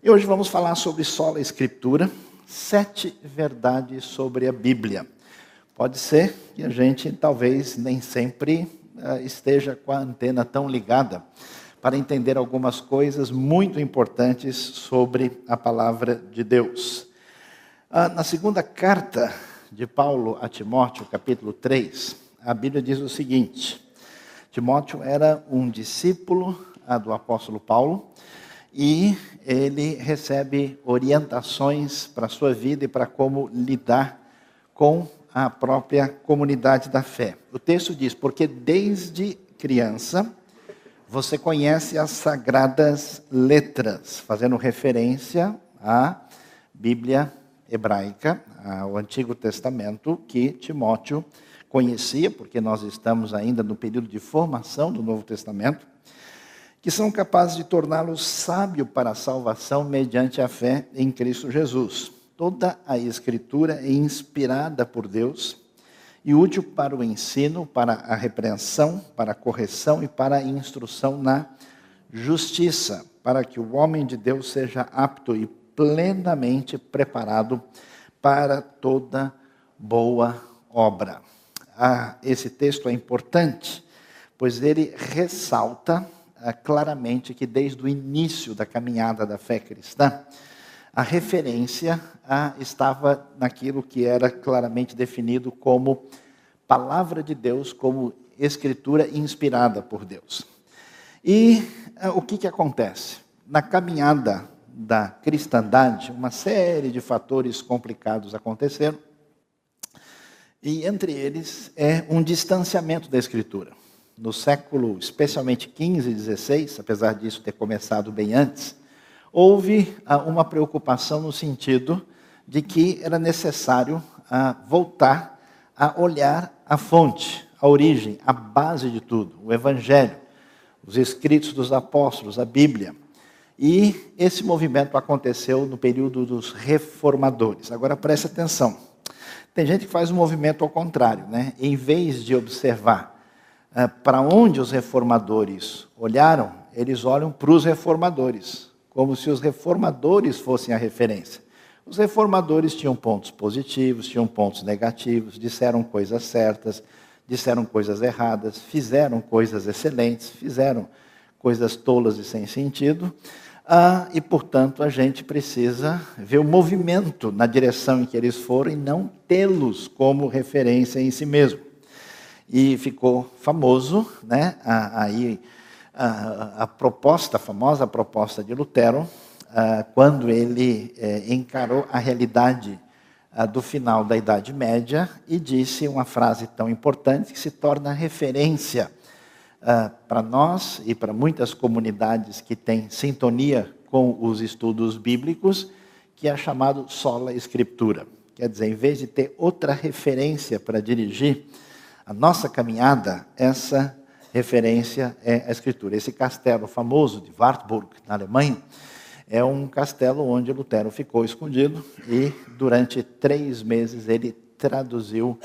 E hoje vamos falar sobre sola Escritura, 7 verdades sobre a Bíblia. Pode ser que a gente talvez nem sempre esteja com a antena tão ligada para entender algumas coisas muito importantes sobre a palavra de Deus. Na segunda carta de Paulo a Timóteo, capítulo 3, a Bíblia diz o seguinte: Timóteo era um discípulo do apóstolo Paulo, e ele recebe orientações para a sua vida e para como lidar com a própria comunidade da fé. O texto diz: porque desde criança você conhece as sagradas letras, fazendo referência à Bíblia hebraica, ao Antigo Testamento, que Timóteo conhecia, porque nós estamos ainda no período de formação do Novo Testamento, que são capazes de torná-lo sábio para a salvação mediante a fé em Cristo Jesus. Toda a Escritura é inspirada por Deus e útil para o ensino, para a repreensão, para a correção e para a instrução na justiça, para que o homem de Deus seja apto e plenamente preparado para toda boa obra. Esse texto é importante, pois ele ressalta claramente que desde o início da caminhada da fé cristã, a referência estava naquilo que era claramente definido como palavra de Deus, como escritura inspirada por Deus. E o que acontece? Na caminhada da cristandade, uma série de fatores complicados aconteceram, e entre eles é um distanciamento da escritura. No século, especialmente 15 e 16, apesar disso ter começado bem antes, houve uma preocupação no sentido de que era necessário voltar a olhar a fonte, a origem, a base de tudo, o Evangelho, os escritos dos apóstolos, a Bíblia. E esse movimento aconteceu no período dos reformadores. Agora preste atenção, tem gente que faz um movimento ao contrário, né? Em vez de observar para onde os reformadores olharam, eles olham para os reformadores, como se os reformadores fossem a referência. Os reformadores tinham pontos positivos, tinham pontos negativos, disseram coisas certas, disseram coisas erradas, fizeram coisas excelentes, fizeram coisas tolas e sem sentido, e, portanto, a gente precisa ver o movimento na direção em que eles foram e não tê-los como referência em si mesmo. E ficou famoso, né, a famosa proposta de Lutero, quando ele encarou a realidade do final da Idade Média e disse uma frase tão importante que se torna referência para nós e para muitas comunidades que têm sintonia com os estudos bíblicos, que é chamado sola Escritura. Quer dizer, em vez de ter outra referência para dirigir a nossa caminhada, essa referência é a Escritura. Esse castelo famoso de Wartburg, na Alemanha, é um castelo onde Lutero ficou escondido e durante 3 meses ele traduziu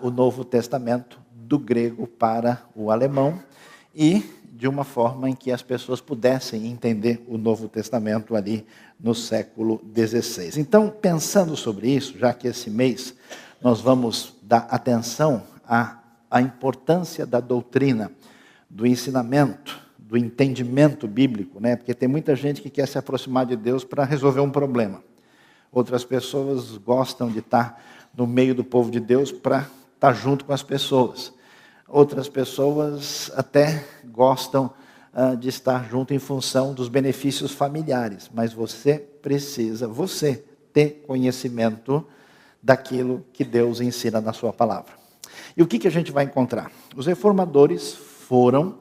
o Novo Testamento do grego para o alemão e de uma forma em que as pessoas pudessem entender o Novo Testamento ali no século XVI. Então, pensando sobre isso, já que esse mês nós vamos dar atenção à importância da doutrina, do ensinamento, do entendimento bíblico, né? Porque tem muita gente que quer se aproximar de Deus para resolver um problema. Outras pessoas gostam de estar no meio do povo de Deus para estar junto com as pessoas. Outras pessoas até gostam de estar junto em função dos benefícios familiares. Mas você precisa ter conhecimento daquilo que Deus ensina na sua palavra. E o que a gente vai encontrar? Os reformadores foram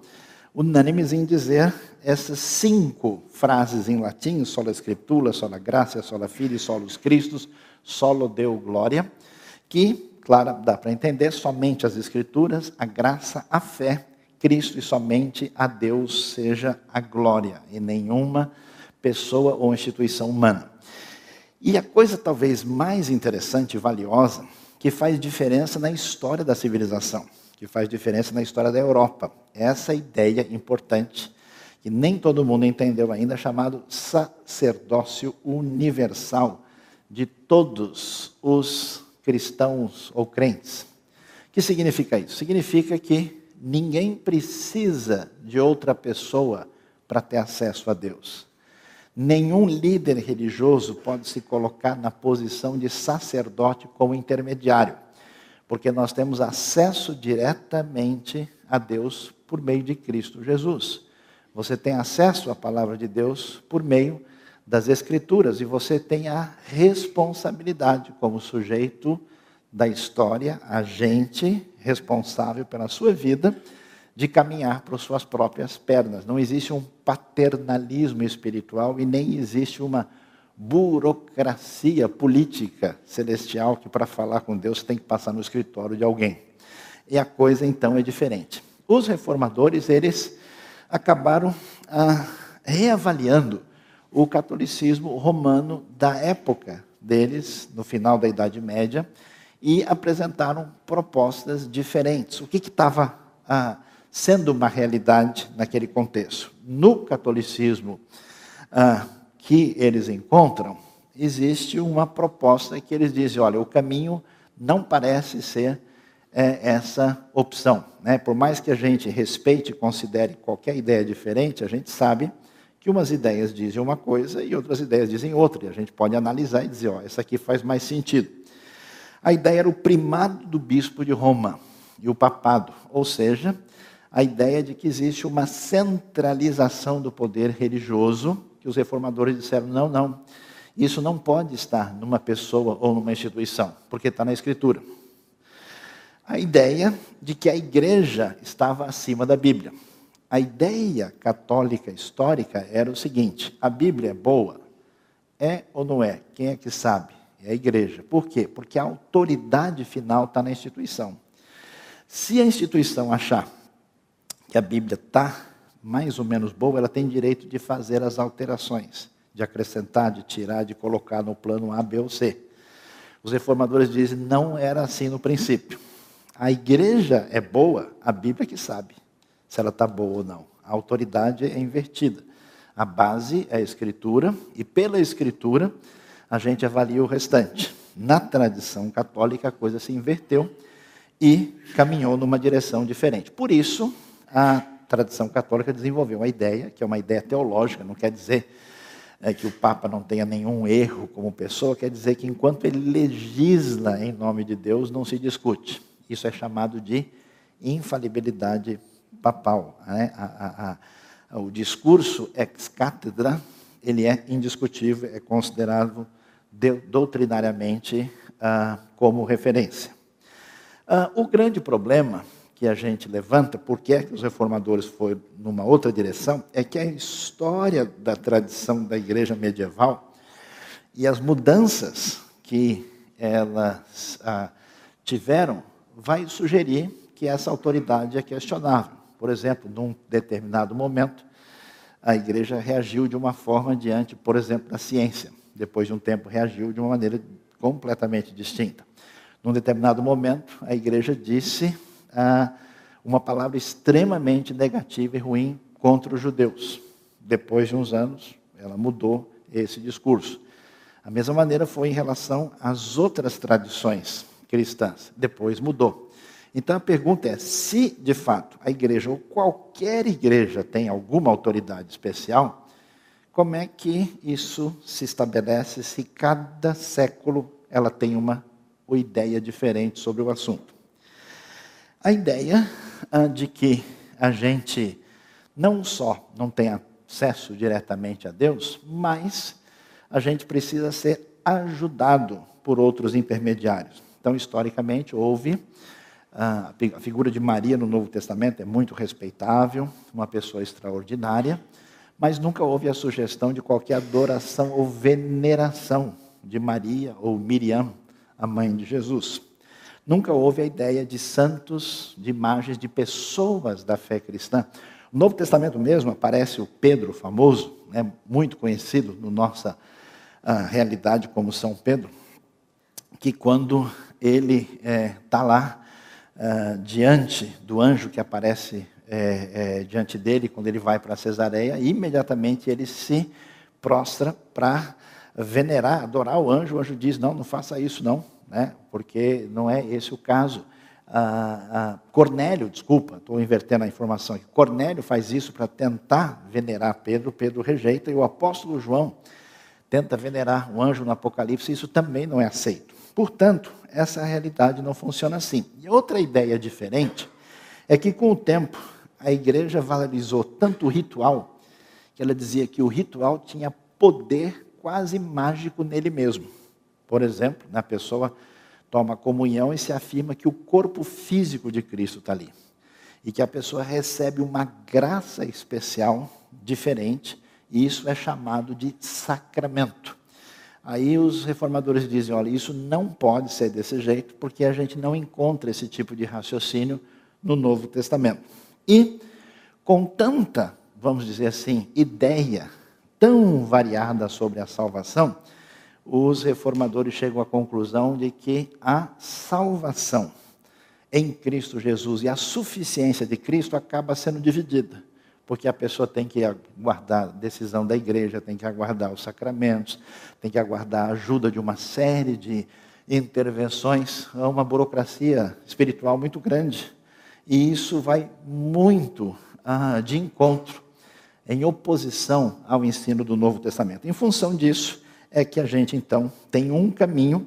unânimes em dizer essas 5 frases em latim: sola Scriptura, sola gratia, sola fide, solus Christus, solo Deo gloria, que, claro, dá para entender, somente as Escrituras, a graça, a fé, Cristo e somente a Deus seja a glória, e nenhuma pessoa ou instituição humana. E a coisa talvez mais interessante e valiosa, que faz diferença na história da civilização, que faz diferença na história da Europa, essa ideia importante que nem todo mundo entendeu ainda, chamado sacerdócio universal de todos os cristãos ou crentes. O que significa isso? Significa que ninguém precisa de outra pessoa para ter acesso a Deus. Nenhum líder religioso pode se colocar na posição de sacerdote como intermediário, porque nós temos acesso diretamente a Deus por meio de Cristo Jesus. Você tem acesso à palavra de Deus por meio das Escrituras e você tem a responsabilidade como sujeito da história, agente responsável pela sua vida, de caminhar por suas próprias pernas. Não existe um paternalismo espiritual e nem existe uma burocracia política celestial que para falar com Deus tem que passar no escritório de alguém. E a coisa então é diferente. Os reformadores, eles acabaram reavaliando o catolicismo romano da época deles, no final da Idade Média, e apresentaram propostas diferentes. O que estava sendo uma realidade naquele contexto? No catolicismo que eles encontram, existe uma proposta que eles dizem, olha, o caminho não parece ser essa opção, né? Por mais que a gente respeite e considere qualquer ideia diferente, a gente sabe que umas ideias dizem uma coisa e outras ideias dizem outra, e a gente pode analisar e dizer, ó, essa aqui faz mais sentido. A ideia era o primado do bispo de Roma e o papado, ou seja, a ideia de que existe uma centralização do poder religioso, que os reformadores disseram, não, isso não pode estar numa pessoa ou numa instituição, porque está na Escritura. A ideia de que a igreja estava acima da Bíblia. A ideia católica histórica era o seguinte, a Bíblia é boa? É ou não é? Quem é que sabe? É a igreja. Por quê? Porque a autoridade final está na instituição. Se a instituição achar que a Bíblia está mais ou menos boa, ela tem direito de fazer as alterações, de acrescentar, de tirar, de colocar no plano A, B ou C. Os reformadores dizem, não era assim no princípio. A igreja é boa, a Bíblia que sabe se ela está boa ou não. A autoridade é invertida. A base é a Escritura, e pela Escritura a gente avalia o restante. Na tradição católica a coisa se inverteu e caminhou numa direção diferente. Por isso, a tradição católica desenvolveu uma ideia, que é uma ideia teológica, não quer dizer que o Papa não tenha nenhum erro como pessoa, quer dizer que enquanto ele legisla em nome de Deus, não se discute. Isso é chamado de infalibilidade papal. Né? O discurso ex cátedra, ele é indiscutível, é considerado doutrinariamente como referência. O grande problema que a gente levanta, porque é que os reformadores foram numa outra direção, é que a história da tradição da igreja medieval e as mudanças que elas tiveram, vai sugerir que essa autoridade é questionável. Por exemplo, num determinado momento, a igreja reagiu de uma forma diante, por exemplo, da ciência. Depois de um tempo, reagiu de uma maneira completamente distinta. Num determinado momento, a igreja disse uma palavra extremamente negativa e ruim contra os judeus. Depois de uns anos, ela mudou esse discurso. A mesma maneira foi em relação às outras tradições cristãs. Depois mudou. Então a pergunta é, se de fato a igreja ou qualquer igreja tem alguma autoridade especial, como é que isso se estabelece se cada século ela tem uma ideia diferente sobre o assunto? A ideia de que a gente não só não tem acesso diretamente a Deus, mas a gente precisa ser ajudado por outros intermediários. Então, historicamente, houve a figura de Maria no Novo Testamento, é muito respeitável, uma pessoa extraordinária, mas nunca houve a sugestão de qualquer adoração ou veneração de Maria ou Miriam, a mãe de Jesus. Nunca houve a ideia de santos, de imagens de pessoas da fé cristã. No Novo Testamento mesmo aparece o Pedro famoso, né, muito conhecido na nossa realidade como São Pedro, que quando ele está lá diante do anjo que aparece diante dele quando ele vai para Cesareia, e imediatamente ele se prostra para venerar, adorar o anjo diz, não faça isso não, né? Porque não é esse o caso. Cornélio, desculpa, estou invertendo a informação aqui, Cornélio faz isso para tentar venerar Pedro, Pedro rejeita, e o apóstolo João tenta venerar o anjo no Apocalipse, isso também não é aceito. Portanto, essa realidade não funciona assim. E outra ideia diferente é que com o tempo a igreja valorizou tanto o ritual, que ela dizia que o ritual tinha poder quase mágico nele mesmo. Por exemplo, a pessoa toma comunhão e se afirma que o corpo físico de Cristo está ali. E que a pessoa recebe uma graça especial, diferente, e isso é chamado de sacramento. Aí os reformadores dizem, olha, isso não pode ser desse jeito, porque a gente não encontra esse tipo de raciocínio no Novo Testamento. E com tanta, vamos dizer assim, ideia tão variada sobre a salvação, os reformadores chegam à conclusão de que a salvação em Cristo Jesus e a suficiência de Cristo acaba sendo dividida, porque a pessoa tem que aguardar a decisão da igreja, tem que aguardar os sacramentos, tem que aguardar a ajuda de uma série de intervenções, é uma burocracia espiritual muito grande, e isso vai muito de encontro, em oposição ao ensino do Novo Testamento. Em função disso, é que a gente, então, tem um caminho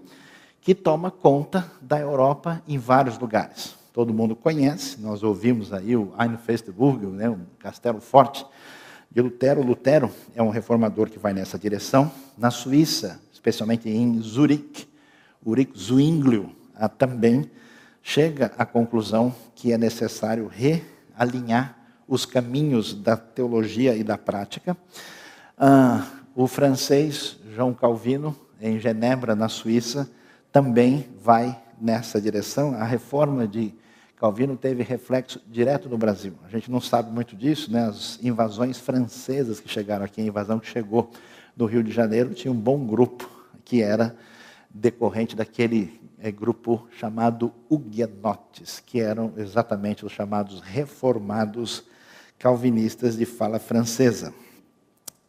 que toma conta da Europa em vários lugares. Todo mundo conhece, nós ouvimos aí o Einfestburg, né, o Castelo Forte de Lutero. Lutero é um reformador que vai nessa direção. Na Suíça, especialmente em Zurique, Ulrich Zwinglio também chega à conclusão que é necessário realinhar os caminhos da teologia e da prática. O francês João Calvino, em Genebra, na Suíça, também vai nessa direção. A reforma de Calvino teve reflexo direto no Brasil. A gente não sabe muito disso, né? As invasões francesas que chegaram aqui, a invasão que chegou no Rio de Janeiro, tinha um bom grupo que era decorrente daquele grupo chamado huguenotes, que eram exatamente os chamados reformados calvinistas de fala francesa.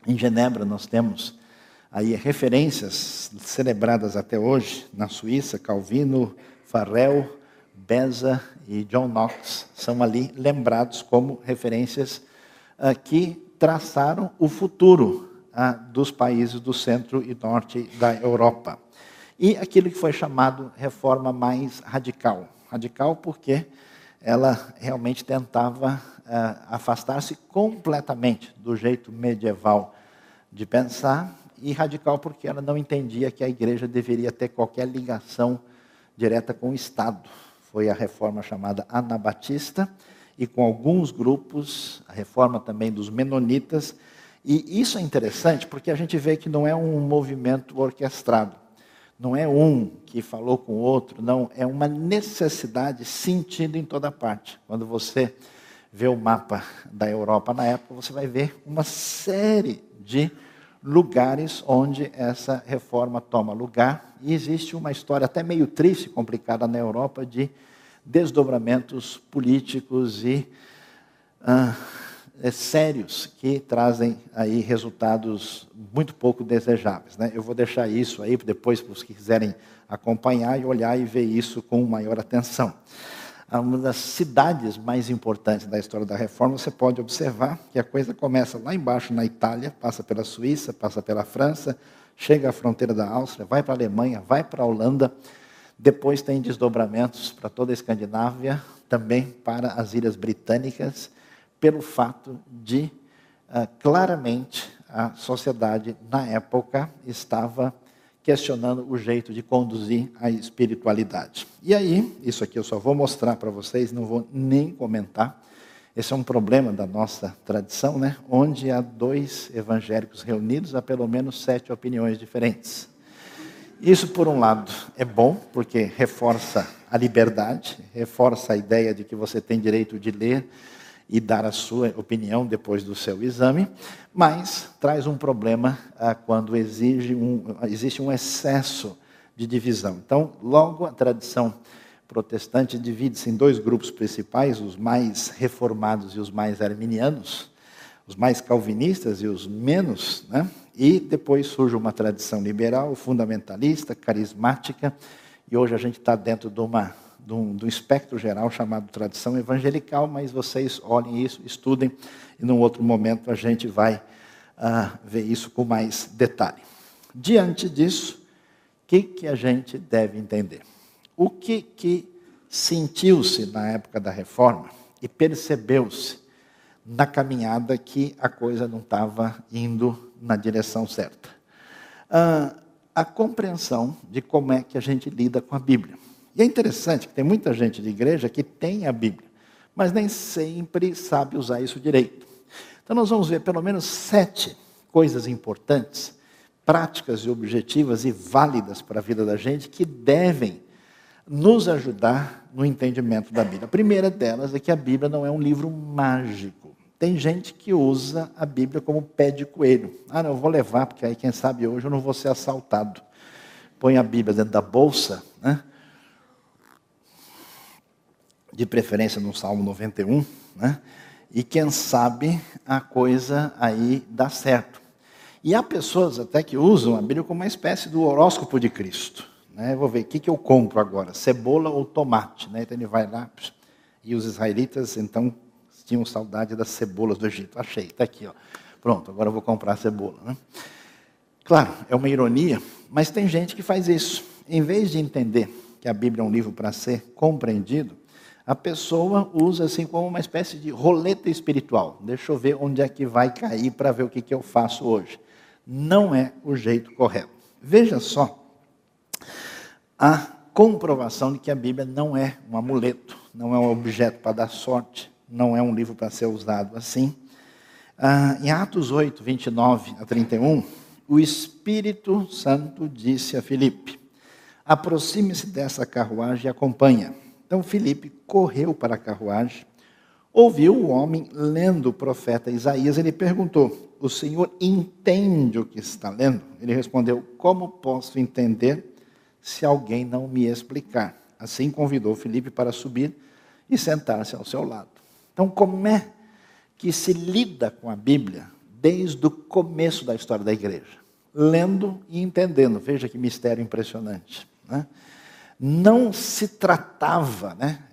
Em Genebra nós temos aí referências celebradas até hoje, na Suíça, Calvino, Farel, Beza e John Knox são ali lembrados como referências que traçaram o futuro dos países do centro e norte da Europa. E aquilo que foi chamado reforma mais radical. Radical porque ela realmente tentava afastar-se completamente do jeito medieval de pensar, e radical porque ela não entendia que a igreja deveria ter qualquer ligação direta com o Estado. Foi a reforma chamada anabatista, e com alguns grupos, a reforma também dos menonitas, e isso é interessante porque a gente vê que não é um movimento orquestrado, não é um que falou com o outro, não, é uma necessidade sentida em toda parte. Quando você vê o mapa da Europa na época, você vai ver uma série de lugares onde essa reforma toma lugar, e existe uma história até meio triste, complicada na Europa, de desdobramentos políticos e sérios que trazem aí resultados muito pouco desejáveis, né? Eu vou deixar isso aí depois para os que quiserem acompanhar e olhar e ver isso com maior atenção. Uma das cidades mais importantes da história da Reforma, você pode observar que a coisa começa lá embaixo na Itália, passa pela Suíça, passa pela França, chega à fronteira da Áustria, vai para a Alemanha, vai para a Holanda, depois tem desdobramentos para toda a Escandinávia, também para as Ilhas Britânicas, pelo fato de, claramente, a sociedade, na época, estava questionando o jeito de conduzir a espiritualidade. E aí, isso aqui eu só vou mostrar para vocês, não vou nem comentar. Esse é um problema da nossa tradição, né? Onde há dois evangélicos reunidos, há pelo menos 7 opiniões diferentes. Isso, por um lado, é bom, porque reforça a liberdade, reforça a ideia de que você tem direito de ler e dar a sua opinião depois do seu exame, mas traz um problema quando existe um excesso de divisão. Então, logo a tradição protestante divide-se em dois grupos principais, os mais reformados e os mais arminianos, os mais calvinistas e os menos, né? E depois surge uma tradição liberal, fundamentalista, carismática, e hoje a gente está dentro de um espectro geral chamado tradição evangelical, mas vocês olhem isso, estudem, e num outro momento a gente vai ver isso com mais detalhe. Diante disso, o que a gente deve entender? O que sentiu-se na época da reforma e percebeu-se na caminhada que a coisa não estava indo na direção certa? A compreensão de como é que a gente lida com a Bíblia. E é interessante que tem muita gente de igreja que tem a Bíblia, mas nem sempre sabe usar isso direito. Então nós vamos ver pelo menos 7 coisas importantes, práticas e objetivas e válidas para a vida da gente que devem nos ajudar no entendimento da Bíblia. A primeira delas é que a Bíblia não é um livro mágico. Tem gente que usa a Bíblia como pé de coelho. Não, eu vou levar, porque aí quem sabe hoje eu não vou ser assaltado. Põe a Bíblia dentro da bolsa, né? De preferência no Salmo 91, né? E quem sabe a coisa aí dá certo. E há pessoas até que usam a Bíblia como uma espécie do horóscopo de Cristo. Né? Eu vou ver o que eu compro agora, cebola ou tomate. Né? Então ele vai lá, e os israelitas então tinham saudade das cebolas do Egito. Achei, está aqui. Ó. Pronto, agora eu vou comprar a cebola. Né? Claro, é uma ironia, mas tem gente que faz isso. Em vez de entender que a Bíblia é um livro para ser compreendido, a pessoa usa assim como uma espécie de roleta espiritual. Deixa eu ver onde é que vai cair para ver o que eu faço hoje. Não é o jeito correto. Veja só a comprovação de que a Bíblia não é um amuleto, não é um objeto para dar sorte, não é um livro para ser usado assim. Em Atos 8, 29 a 31, o Espírito Santo disse a Filipe: aproxime-se dessa carruagem e acompanha. Então Filipe correu para a carruagem, ouviu o homem lendo o profeta Isaías, ele perguntou: o senhor entende o que está lendo? Ele respondeu: como posso entender se alguém não me explicar? Assim convidou Filipe para subir e sentar-se ao seu lado. Então, como é que se lida com a Bíblia desde o começo da história da igreja? Lendo e entendendo. Veja que mistério impressionante, né? Não se tratava, né?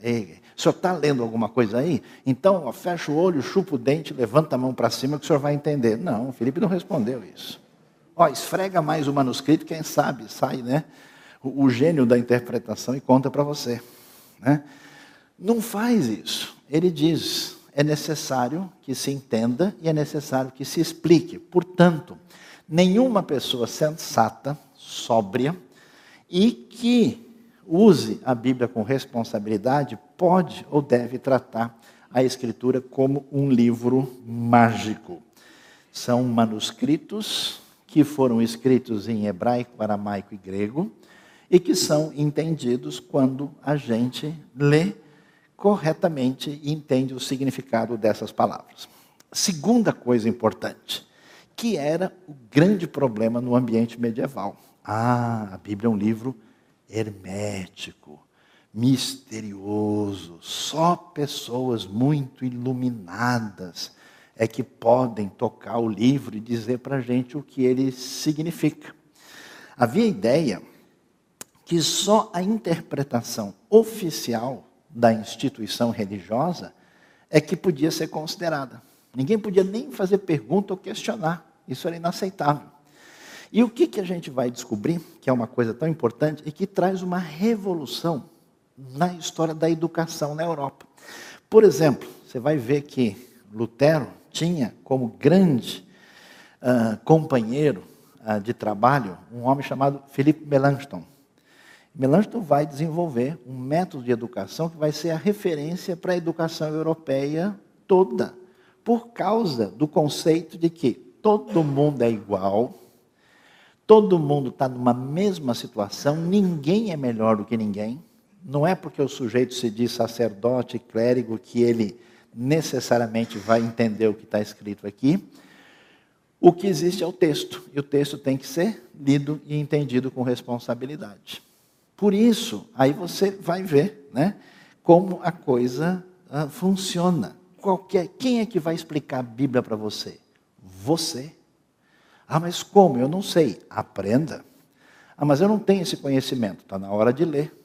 O senhor está lendo alguma coisa aí? Então, ó, fecha o olho, chupa o dente, levanta a mão para cima que o senhor vai entender. Não, o Filipe não respondeu isso. Ó, esfrega mais o manuscrito, quem sabe sai, né? O gênio da interpretação e conta para você. Né? Não faz isso. Ele diz, é necessário que se entenda e é necessário que se explique. Portanto, nenhuma pessoa sensata, sóbria e que use a Bíblia com responsabilidade pode ou deve tratar a Escritura como um livro mágico. São manuscritos que foram escritos em hebraico, aramaico e grego e que são entendidos quando a gente lê corretamente e entende o significado dessas palavras. Segunda coisa importante, que era o grande problema no ambiente medieval. A Bíblia é um livro hermético, misterioso, só pessoas muito iluminadas é que podem tocar o livro e dizer para a gente o que ele significa. Havia a ideia que só a interpretação oficial da instituição religiosa é que podia ser considerada. Ninguém podia nem fazer pergunta ou questionar, isso era inaceitável. E o que a gente vai descobrir, que é uma coisa tão importante, e que traz uma revolução na história da educação na Europa. Por exemplo, você vai ver que Lutero tinha como grande companheiro de trabalho um homem chamado Philippe Melanchthon. Melanchthon vai desenvolver um método de educação que vai ser a referência para a educação europeia toda, por causa do conceito de que todo mundo é igual, todo mundo está numa mesma situação, ninguém é melhor do que ninguém. Não é porque o sujeito se diz sacerdote, clérigo, que ele necessariamente vai entender o que está escrito aqui. O que existe é o texto, e o texto tem que ser lido e entendido com responsabilidade. Por isso, aí você vai ver, né, como a coisa funciona. Quem é que vai explicar a Bíblia para você? Você. Ah, mas como? Eu não sei. Aprenda. Ah, mas eu não tenho esse conhecimento. Está na hora de ler.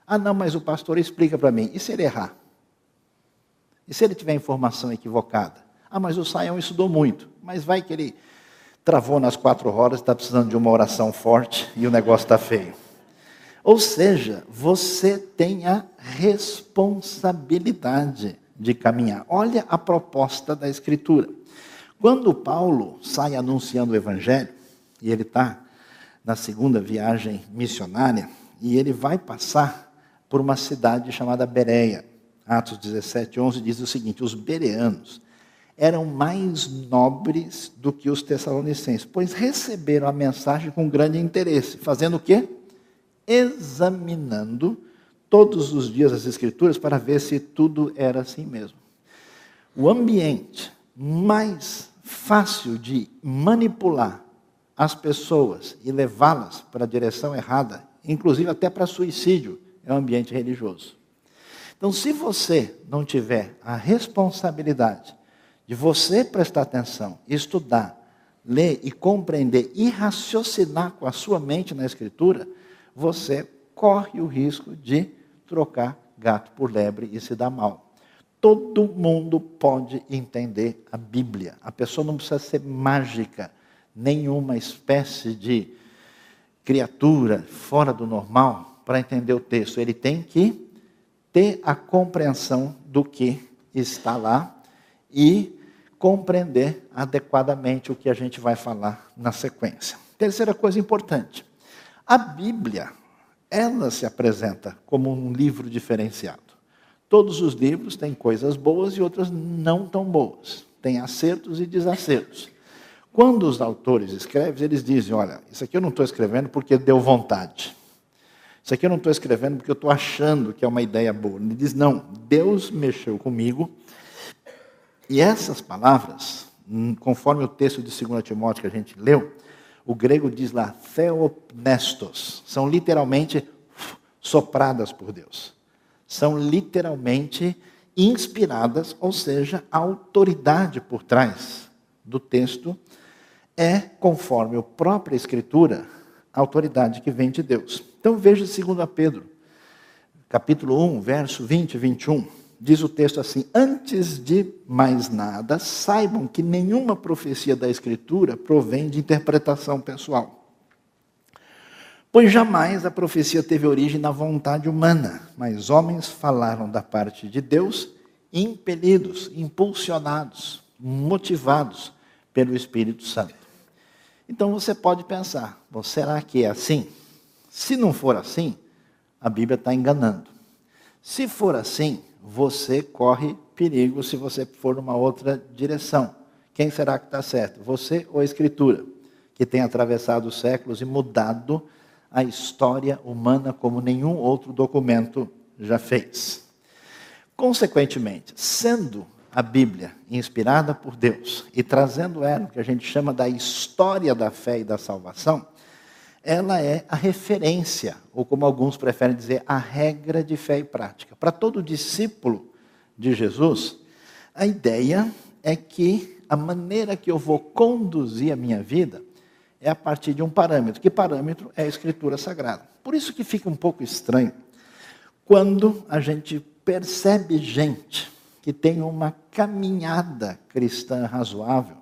Ah, não, mas o pastor explica para mim. E se ele errar? E se ele tiver informação equivocada? Ah, mas o Saião estudou muito. Mas vai que ele travou nas 4 horas, está precisando de uma oração forte e o negócio está feio. Ou seja, você tem a responsabilidade de caminhar. Olha a proposta da Escritura. Quando Paulo sai anunciando o Evangelho, e ele está na segunda viagem missionária, e ele vai passar por uma cidade chamada Bereia. Atos 17, 11 diz o seguinte: os bereanos eram mais nobres do que os tessalonicenses, pois receberam a mensagem com grande interesse, fazendo o quê? Examinando todos os dias as Escrituras para ver se tudo era assim mesmo. O ambiente mais fácil de manipular as pessoas e levá-las para a direção errada, inclusive até para suicídio, é o ambiente religioso. Então, se você não tiver a responsabilidade de você prestar atenção, estudar, ler e compreender e raciocinar com a sua mente na Escritura, você corre o risco de trocar gato por lebre e se dar mal. Todo mundo pode entender a Bíblia. A pessoa não precisa ser mágica, nenhuma espécie de criatura fora do normal para entender o texto. Ele tem que ter a compreensão do que está lá e compreender adequadamente o que a gente vai falar na sequência. Terceira coisa importante. A Bíblia, ela se apresenta como um livro diferenciado. Todos os livros têm coisas boas e outras não tão boas. Tem acertos e desacertos. Quando os autores escrevem, eles dizem, olha, isso aqui eu não estou escrevendo porque deu vontade. Isso aqui eu não estou escrevendo porque eu estou achando que é uma ideia boa. Ele diz, não, Deus mexeu comigo. E essas palavras, conforme o texto de 2 Timóteo que a gente leu, o grego diz lá, theopnestos, são literalmente sopradas por Deus. São literalmente inspiradas, ou seja, a autoridade por trás do texto é, conforme a própria Escritura, a autoridade que vem de Deus. Então veja 2 Pedro, capítulo 1, verso 20 e 21. Diz o texto assim: antes de mais nada, saibam que nenhuma profecia da Escritura provém de interpretação pessoal. Pois jamais a profecia teve origem na vontade humana, mas homens falaram da parte de Deus, impelidos, impulsionados, motivados pelo Espírito Santo. Então você pode pensar, será que é assim? Se não for assim, a Bíblia está enganando. Se for assim, você corre perigo se você for numa outra direção. Quem será que está certo? Você ou a Escritura, que tem atravessado os séculos e mudado a história humana como nenhum outro documento já fez. Consequentemente, sendo a Bíblia inspirada por Deus e trazendo ela, que a gente chama da história da fé e da salvação, ela é a referência, ou como alguns preferem dizer, a regra de fé e prática. Para todo discípulo de Jesus, a ideia é que a maneira que eu vou conduzir a minha vida é a partir de um parâmetro. Que parâmetro? É a Escritura Sagrada. Por isso que fica um pouco estranho quando a gente percebe gente que tem uma caminhada cristã razoável,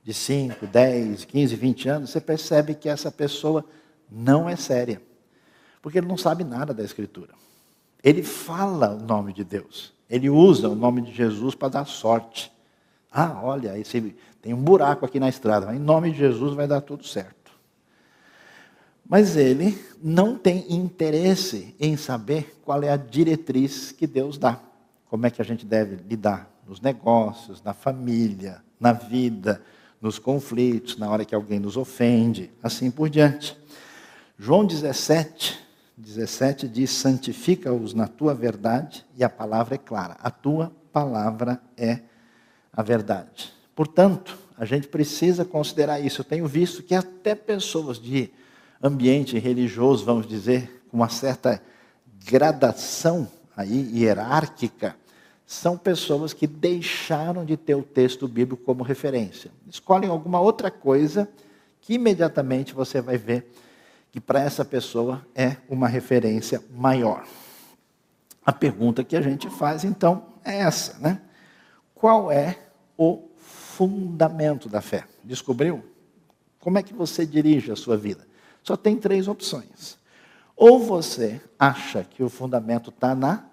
de 5, 10, 15, 20 anos, você percebe que essa pessoa não é séria, porque ele não sabe nada da Escritura. Ele fala o nome de Deus, ele usa o nome de Jesus para dar sorte. Ah, olha, tem um buraco aqui na estrada, mas em nome de Jesus vai dar tudo certo. Mas ele não tem interesse em saber qual é a diretriz que Deus dá. Como é que a gente deve lidar nos negócios, na família, na vida, nos conflitos, na hora que alguém nos ofende, assim por diante. João 17 diz, santifica-os na tua verdade, e a palavra é clara. A tua palavra é a verdade. Portanto, a gente precisa considerar isso. Eu tenho visto que até pessoas de ambiente religioso, vamos dizer, com uma certa gradação aí, hierárquica, são pessoas que deixaram de ter o texto bíblico como referência. Escolhem alguma outra coisa que imediatamente você vai ver que para essa pessoa é uma referência maior. A pergunta que a gente faz, então, é essa, né? Qual é o fundamento da fé? Descobriu? Como é que você dirige a sua vida? Só tem 3 opções. Ou você acha que o fundamento está na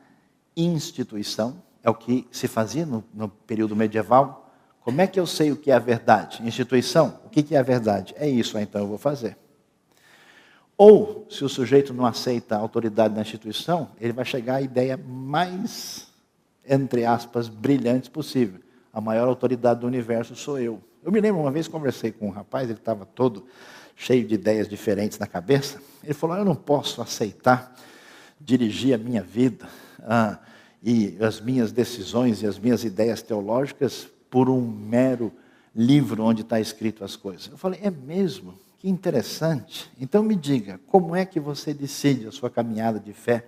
instituição, é o que se fazia no período medieval. Como é que eu sei o que é a verdade? Instituição, o que é a verdade? É isso, então eu vou fazer. Ou, se o sujeito não aceita a autoridade da instituição, ele vai chegar à ideia mais, entre aspas, brilhante possível. A maior autoridade do universo sou eu. Eu me lembro, uma vez conversei com um rapaz, ele estava todo cheio de ideias diferentes na cabeça. Ele falou, eu não posso aceitar dirigir a minha vida e as minhas decisões e as minhas ideias teológicas por um mero livro onde está escrito as coisas. Eu falei, é mesmo? Que interessante. Então me diga, como é que você decide a sua caminhada de fé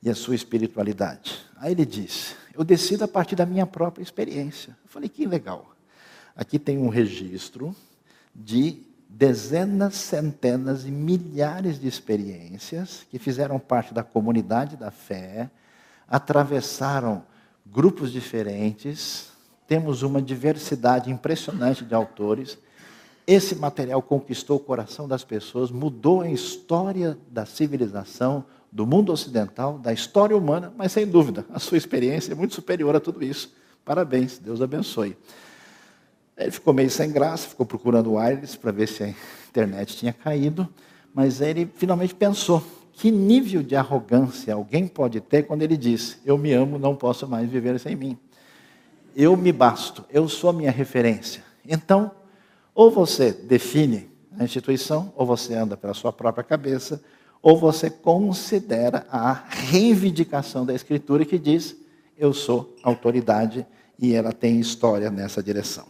e a sua espiritualidade? Aí ele disse, eu decido a partir da minha própria experiência. Eu falei, que legal. Aqui tem um registro de dezenas, centenas e milhares de experiências que fizeram parte da comunidade da fé, atravessaram grupos diferentes, temos uma diversidade impressionante de autores. Esse material conquistou o coração das pessoas, mudou a história da civilização, do mundo ocidental, da história humana, mas sem dúvida, a sua experiência é muito superior a tudo isso. Parabéns, Deus abençoe. Ele ficou meio sem graça, ficou procurando o wireless para ver se a internet tinha caído, mas ele finalmente pensou, que nível de arrogância alguém pode ter quando ele diz, eu me amo, não posso mais viver sem mim. Eu me basto, eu sou a minha referência. Então, ou você define a instituição, ou você anda pela sua própria cabeça, ou você considera a reivindicação da Escritura que diz, eu sou autoridade e ela tem história nessa direção.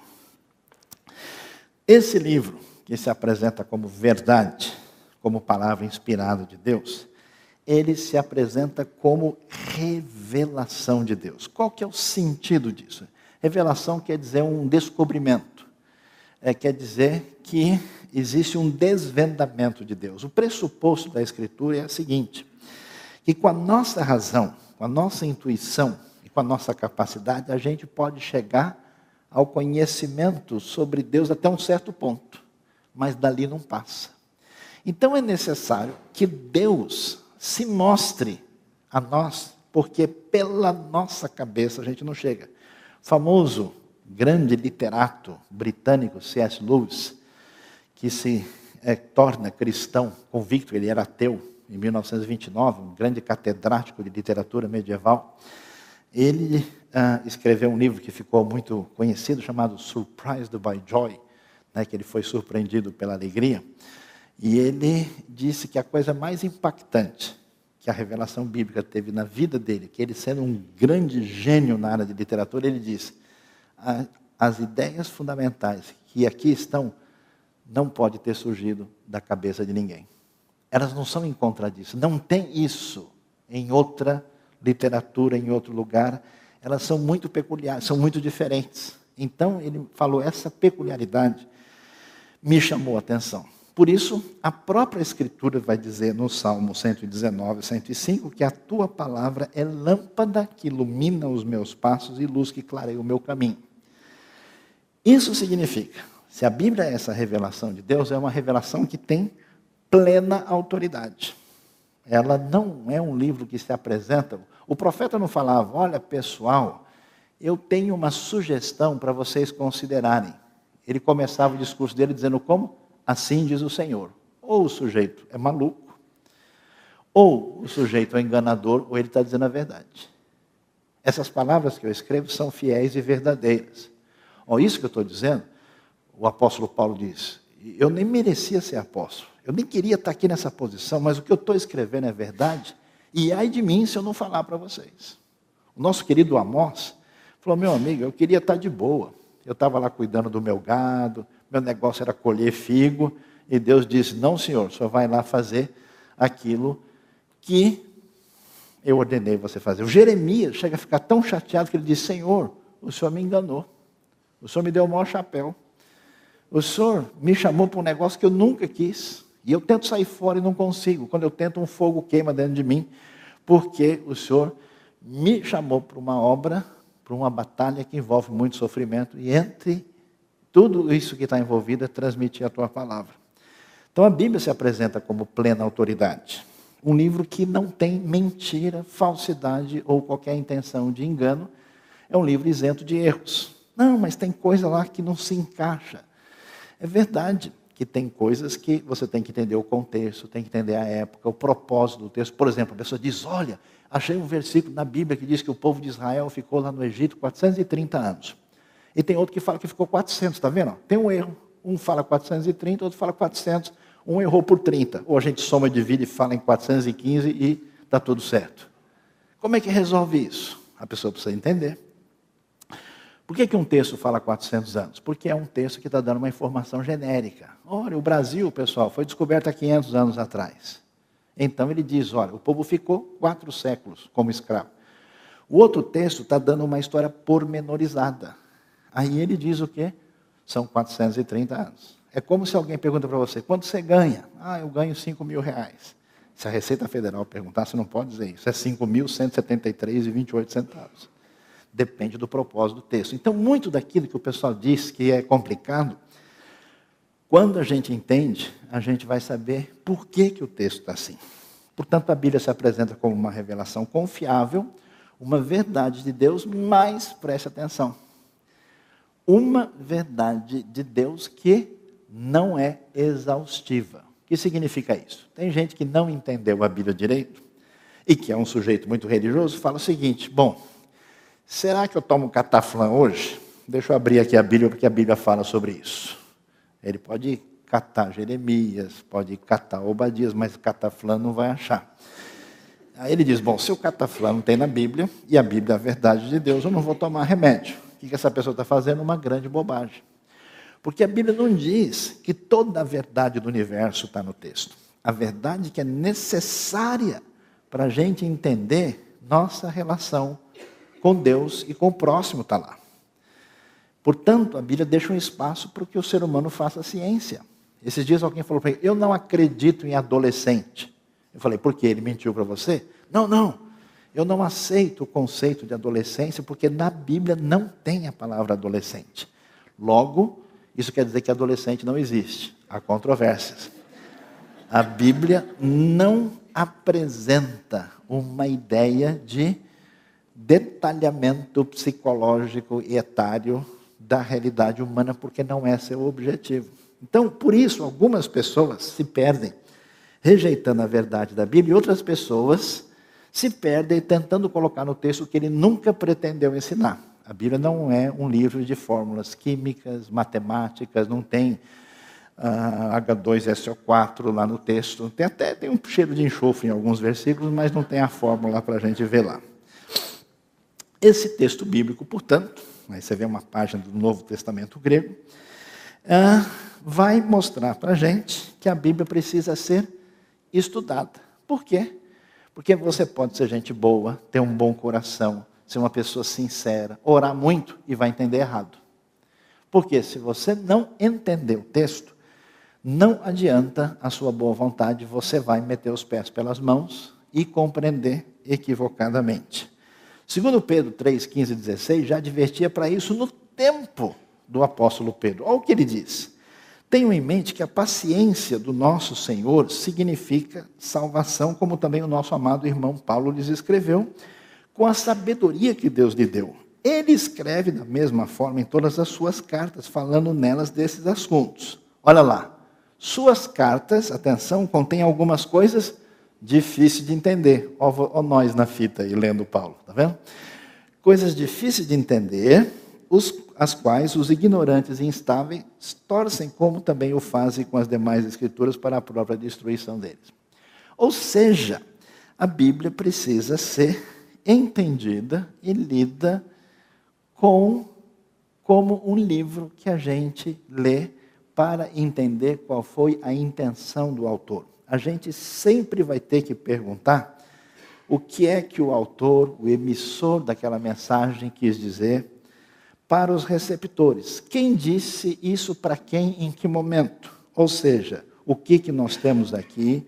Esse livro, que se apresenta como verdade, como palavra inspirada de Deus, ele se apresenta como revelação de Deus. Qual que é o sentido disso? Revelação quer dizer um descobrimento. Quer dizer que existe um desvendamento de Deus. O pressuposto da Escritura é o seguinte, que com a nossa razão, com a nossa intuição e com a nossa capacidade, a gente pode chegar ao conhecimento sobre Deus até um certo ponto, mas dali não passa. Então é necessário que Deus se mostre a nós, porque pela nossa cabeça a gente não chega. O famoso grande literato britânico C.S. Lewis, que se torna cristão convicto, ele era ateu em 1929, um grande catedrático de literatura medieval. Ele escreveu um livro que ficou muito conhecido, chamado Surprised by Joy, né, que ele foi surpreendido pela alegria. E ele disse que a coisa mais impactante que a revelação bíblica teve na vida dele, que ele sendo um grande gênio na área de literatura, ele disse, as ideias fundamentais que aqui estão, não pode ter surgido da cabeça de ninguém. Elas não são encontradiças, não tem isso em outra literatura, em outro lugar. Elas são muito peculiares, são muito diferentes. Então, ele falou, essa peculiaridade me chamou a atenção. Por isso, a própria Escritura vai dizer no Salmo 119, 105, que a tua palavra é lâmpada que ilumina os meus passos e luz que clareia o meu caminho. Isso significa, se a Bíblia é essa revelação de Deus, é uma revelação que tem plena autoridade. Ela não é um livro que se apresenta. O profeta não falava, olha pessoal, eu tenho uma sugestão para vocês considerarem. Ele começava o discurso dele dizendo como? Assim diz o Senhor. Ou o sujeito é maluco, ou o sujeito é enganador, ou ele está dizendo a verdade. Essas palavras que eu escrevo são fiéis e verdadeiras. Isso que eu estou dizendo, o apóstolo Paulo diz, eu nem merecia ser apóstolo, eu nem queria estar aqui nessa posição, mas o que eu estou escrevendo é verdade, e ai de mim se eu não falar para vocês. O nosso querido Amós falou, meu amigo, eu queria estar de boa, eu estava lá cuidando do meu gado, meu negócio era colher figo, e Deus disse, não senhor, o senhor vai lá fazer aquilo que eu ordenei você fazer. O Jeremias chega a ficar tão chateado que ele diz: Senhor, o Senhor me enganou. O Senhor me deu o maior chapéu. O Senhor me chamou para um negócio que eu nunca quis. E eu tento sair fora e não consigo. Quando eu tento, um fogo queima dentro de mim. Porque o Senhor me chamou para uma obra, para uma batalha que envolve muito sofrimento. E entre tudo isso que está envolvido é transmitir a tua palavra. Então a Bíblia se apresenta como plena autoridade. Um livro que não tem mentira, falsidade ou qualquer intenção de engano. É um livro isento de erros. Não, mas tem coisa lá que não se encaixa. É verdade que tem coisas que você tem que entender o contexto, tem que entender a época, o propósito do texto. Por exemplo, a pessoa diz: olha, achei um versículo na Bíblia que diz que o povo de Israel ficou lá no Egito 430 anos. E tem outro que fala que ficou 400, está vendo? Tem um erro. Um fala 430, outro fala 400. Um errou por 30. Ou a gente soma e divide e fala em 415 e está tudo certo. Como é que resolve isso? A pessoa precisa entender. Por que um texto fala 400 anos? Porque é um texto que está dando uma informação genérica. Olha, o Brasil, pessoal, foi descoberto há 500 anos atrás. Então ele diz, olha, o povo ficou 4 séculos como escravo. O outro texto está dando uma história pormenorizada. Aí ele diz o quê? São 430 anos. É como se alguém pergunta para você: quanto você ganha? Ah, eu ganho 5 mil reais. Se a Receita Federal perguntar, você não pode dizer isso. É 5.173,28 centavos. Depende do propósito do texto. Então, muito daquilo que o pessoal diz que é complicado, quando a gente entende, a gente vai saber por que o texto está assim. Portanto, a Bíblia se apresenta como uma revelação confiável, uma verdade de Deus, mas, preste atenção, uma verdade de Deus que não é exaustiva. O que significa isso? Tem gente que não entendeu a Bíblia direito e que é um sujeito muito religioso, fala o seguinte: bom, será que eu tomo cataflã hoje? Deixa eu abrir aqui a Bíblia, porque a Bíblia fala sobre isso. Ele pode catar Jeremias, pode catar Obadias, mas cataflã não vai achar. Aí ele diz: bom, se o cataflã não tem na Bíblia, e a Bíblia é a verdade de Deus, eu não vou tomar remédio. O que essa pessoa está fazendo? Uma grande bobagem. Porque a Bíblia não diz que toda a verdade do universo está no texto. A verdade que é necessária para a gente entender nossa relação com Deus e com o próximo está lá. Portanto, a Bíblia deixa um espaço para que o ser humano faça ciência. Esses dias alguém falou para mim: eu não acredito em adolescente. Eu falei: por quê? Ele mentiu para você? Não. Eu não aceito o conceito de adolescência porque na Bíblia não tem a palavra adolescente. Logo, isso quer dizer que adolescente não existe. Há controvérsias. A Bíblia não apresenta uma ideia de detalhamento psicológico e etário da realidade humana, porque não é seu objetivo. Então, por isso, algumas pessoas se perdem rejeitando a verdade da Bíblia, e outras pessoas se perdem tentando colocar no texto o que ele nunca pretendeu ensinar. A Bíblia não é um livro de fórmulas químicas, matemáticas, não tem H2SO4 lá no texto. Tem um cheiro de enxofre em alguns versículos, mas não tem a fórmula para a gente ver lá. Esse texto bíblico, portanto, aí você vê uma página do Novo Testamento grego, vai mostrar para a gente que a Bíblia precisa ser estudada. Por quê? Porque você pode ser gente boa, ter um bom coração, ser uma pessoa sincera, orar muito e vai entender errado. Porque se você não entender o texto, não adianta a sua boa vontade, você vai meter os pés pelas mãos e compreender equivocadamente. Segundo Pedro 3, 15 e 16, já advertia para isso no tempo do apóstolo Pedro. Olha o que ele diz: tenham em mente que a paciência do nosso Senhor significa salvação, como também o nosso amado irmão Paulo lhes escreveu, com a sabedoria que Deus lhe deu. Ele escreve da mesma forma em todas as suas cartas, falando nelas desses assuntos. Olha lá, suas cartas, atenção, contêm algumas coisas difíceis de entender. Ó nós na fita aí, lendo Paulo, tá vendo? Coisas difíceis de entender, as quais os ignorantes e instáveis torcem, como também o fazem com as demais escrituras, para a própria destruição deles. Ou seja, a Bíblia precisa ser entendida e lida como um livro que a gente lê para entender qual foi a intenção do autor. a gente sempre vai ter que perguntar o que é que o autor, o emissor daquela mensagem quis dizer para os receptores. Quem disse isso para quem, em que momento? Ou seja, o que nós temos aqui,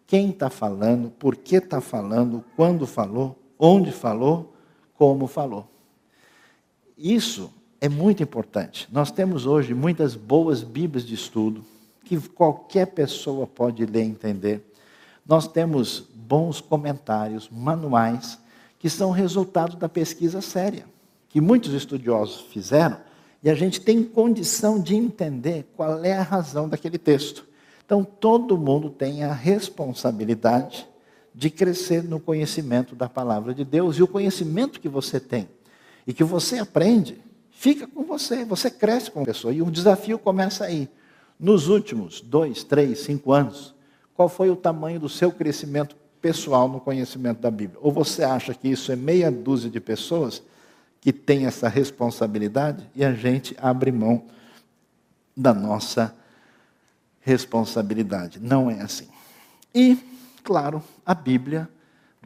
quem está falando, por que está falando, quando falou, onde falou, como falou. Isso é muito importante. Nós temos hoje muitas boas Bíblias de estudo, que qualquer pessoa pode ler e entender. Nós temos bons comentários, manuais, que são resultado da pesquisa séria, que muitos estudiosos fizeram, e a gente tem condição de entender qual é a razão daquele texto. Então, todo mundo tem a responsabilidade de crescer no conhecimento da palavra de Deus, e o conhecimento que você tem e que você aprende, fica com você, você cresce com a pessoa, e o desafio começa aí. Nos últimos 2, 3, 5 anos, qual foi o tamanho do seu crescimento pessoal no conhecimento da Bíblia? Ou você acha que isso é meia dúzia de pessoas que tem essa responsabilidade e a gente abre mão da nossa responsabilidade? Não é assim. E, claro, a Bíblia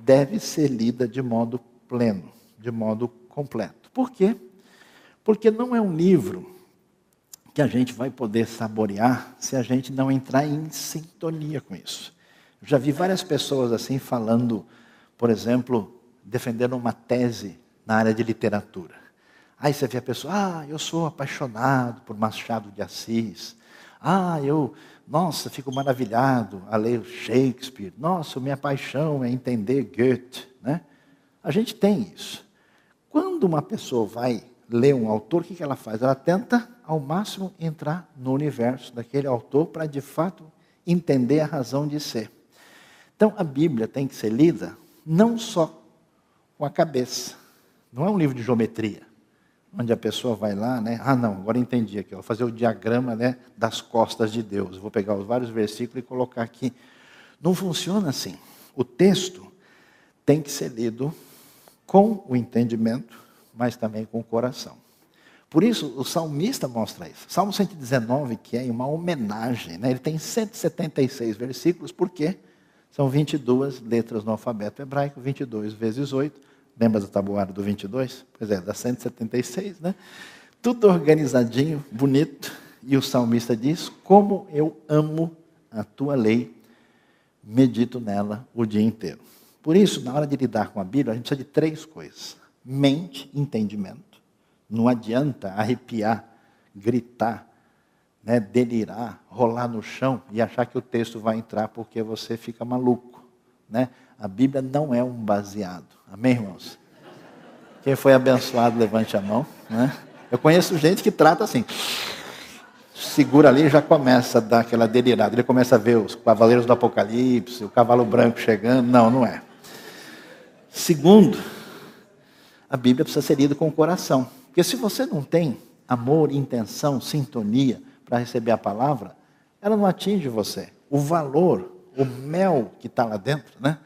deve ser lida de modo pleno, de modo completo. Por quê? Porque não é um livro que a gente vai poder saborear se a gente não entrar em sintonia com isso. Eu já vi várias pessoas assim falando, por exemplo, defendendo uma tese na área de literatura. Aí você vê a pessoa, eu sou apaixonado por Machado de Assis. Nossa, fico maravilhado a ler Shakespeare. Nossa, minha paixão é entender Goethe, né? A gente tem isso. Quando uma pessoa vai ler um autor, o que ela faz? Ela tenta, ao máximo, entrar no universo daquele autor para, de fato, entender a razão de ser. Então, a Bíblia tem que ser lida não só com a cabeça. Não é um livro de geometria, onde a pessoa vai lá, né? Agora entendi aqui, vou fazer o diagrama, né, das costas de Deus. Vou pegar os vários versículos e colocar aqui. Não funciona assim. O texto tem que ser lido com o entendimento, mas também com o coração. Por isso, o salmista mostra isso. Salmo 119, que é uma homenagem, né? Ele tem 176 versículos, por quê? São 22 letras no alfabeto hebraico, 22 vezes 8. Lembra do tabuário do 22? Pois é, dá 176, né? Tudo organizadinho, bonito. E o salmista diz, como eu amo a tua lei, medito nela o dia inteiro. Por isso, na hora de lidar com a Bíblia, a gente precisa de 3 coisas. Mente, entendimento. Não adianta arrepiar, gritar, né, delirar, rolar no chão e achar que o texto vai entrar porque você fica maluco, né? A Bíblia não é um baseado. Amém, irmãos? Quem foi abençoado, levante a mão, né? Eu conheço gente que trata assim, segura ali e já começa a dar aquela delirada. Ele começa a ver os cavaleiros do Apocalipse, o cavalo branco chegando. Não é. Segundo, a Bíblia precisa ser lida com o coração. Porque se você não tem amor, intenção, sintonia para receber a palavra, ela não atinge você. O valor, o mel que está lá dentro, né?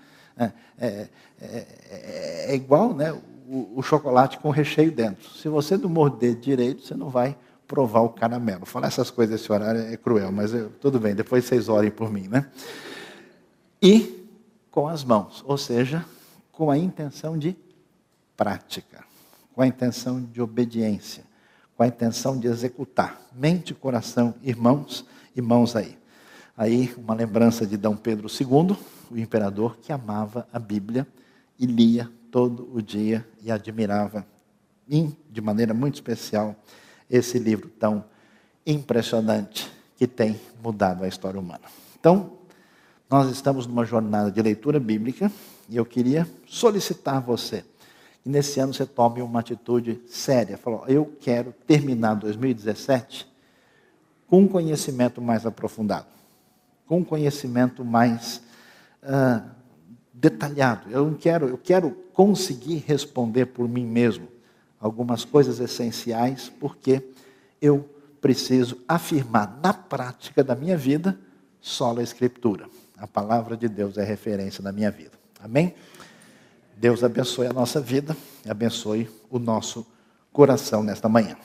É igual, né, o chocolate com recheio dentro. Se você não morder direito, você não vai provar o caramelo. Falar essas coisas nesse horário é cruel, mas tudo bem, depois vocês orem por mim, né? E com as mãos, ou seja, com a intenção de prática, com a intenção de obediência, com a intenção de executar. Mente e coração, irmãos e mãos aí. Aí, uma lembrança de D. Pedro II, o imperador que amava a Bíblia e lia todo o dia e admirava, de maneira muito especial, esse livro tão impressionante que tem mudado a história humana. Então, nós estamos numa jornada de leitura bíblica e eu queria solicitar a você que nesse ano você tome uma atitude séria. Falou, eu quero terminar 2017 com um conhecimento mais aprofundado, com um conhecimento mais detalhado. Eu quero conseguir responder por mim mesmo algumas coisas essenciais, porque eu preciso afirmar na prática da minha vida sola Escritura. A palavra de Deus é referência na minha vida. Amém? Deus abençoe a nossa vida, abençoe o nosso coração nesta manhã.